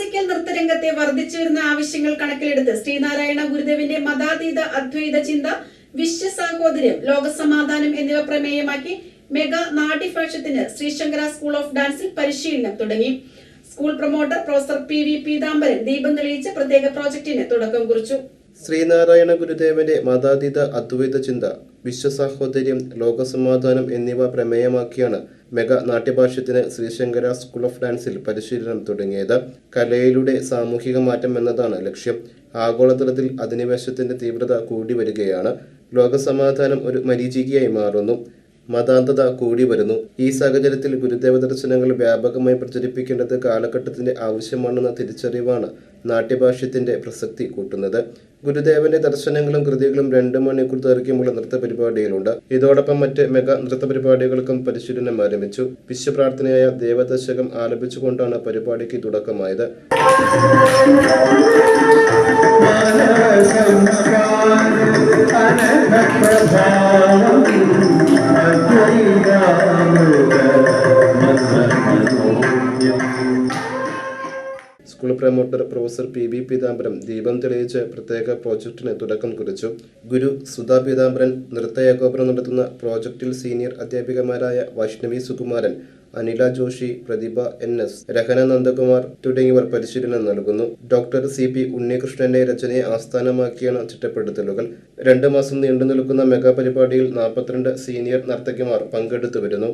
Classical നൃത്തരംഗത്തെ വർദ്ധിച്ചുവരുന്ന ആവശ്യങ്ങൾ കണക്കിലെടുത്ത് ശ്രീനാരായണ ഗുരുദേവന്റെ മതാതീത അദ്വൈത ചിന്ത, വിശ്വസാഹോദര്യം, ലോകസമാധാനം എന്നിവ പ്രമേയമാക്കി മെഗാ നാട്യഭാഷ്യത്തിന് ശ്രീശങ്കര സ്കൂൾ ഓഫ് ഡാൻസിൽ പരിശീലനം തുടങ്ങി. School promoter professor PV. Peethambaran ദീപം തെളിയിച്ച് പ്രത്യേക പ്രോജക്ടിന് തുടക്കം കുറിച്ചു. ശ്രീനാരായണ ഗുരുദേവന്റെ മതാതീത അദ്വൈത ചിന്ത, വിശ്വസാഹോദര്യം, ലോകസമാധാനം എന്നിവ പ്രമേയമാക്കിയാണ് മെഗാ നാട്യഭാഷ്യത്തിന് ശ്രീശങ്കര സ്കൂൾ ഓഫ് ഡാൻസിൽ പരിശീലനം തുടങ്ങിയത്. കലയിലൂടെ സാമൂഹിക മാറ്റം എന്നതാണ് ലക്ഷ്യം. ആഗോളതലത്തിൽ അധിനിവേശത്തിന്റെ തീവ്രത കൂടി വരികയാണ്. ലോകസമാധാനം ഒരു മരീചികയായി മാറുന്നു. മതാന്തത കൂടി വരുന്നു. ഈ സാഹചര്യത്തിൽ ഗുരുദേവ ദർശനങ്ങൾ വ്യാപകമായി പ്രചരിപ്പിക്കേണ്ടത് കാലഘട്ടത്തിന്റെ ആവശ്യമാണെന്ന തിരിച്ചറിവാണ് നാട്യഭാഷ്യത്തിന്റെ പ്രസക്തി കൂട്ടുന്നത്. ഗുരുദേവന്റെ ദർശനങ്ങളും കൃതികളും 2 മണിക്കൂർ ദൈർഘ്യമുള്ള നൃത്ത പരിപാടിയിലുണ്ട്. ഇതോടൊപ്പം മറ്റ് മെഗാ നൃത്ത പരിപാടികൾക്കും പരിശീലനം ആരംഭിച്ചു. വിശ്വപ്രാർത്ഥനയായ ദേവദശകം ആലപിച്ചുകൊണ്ടാണ് പരിപാടിക്ക് തുടക്കമായത്. School promoter professor PV. Peethambaran ദീപം തെളിയിച്ച് പ്രത്യേക പ്രോജക്ടിന് തുടക്കം കുറിച്ചു. ഗുരു സുധാ പീതാംബരൻ നൃത്ത ഏകോപനം നടത്തുന്ന പ്രോജക്റ്റിൽ സീനിയർ അധ്യാപികമാരായ വൈഷ്ണവി സുകുമാരൻ, അനില ജോഷി, പ്രതിഭ NS, രഹന നന്ദകുമാർ തുടങ്ങിയവർ പരിശീലനം നൽകുന്നു. Doctor C.P. ഉണ്ണികൃഷ്ണന്റെ രചനയെ ആസ്ഥാനമാക്കിയാണ് ചിട്ടപ്പെടുത്തലുകൾ. 2 മാസം നീണ്ടു നിൽക്കുന്ന മെഗാ പരിപാടിയിൽ 42 സീനിയർ നർത്തകിമാർ പങ്കെടുത്തു വരുന്നു.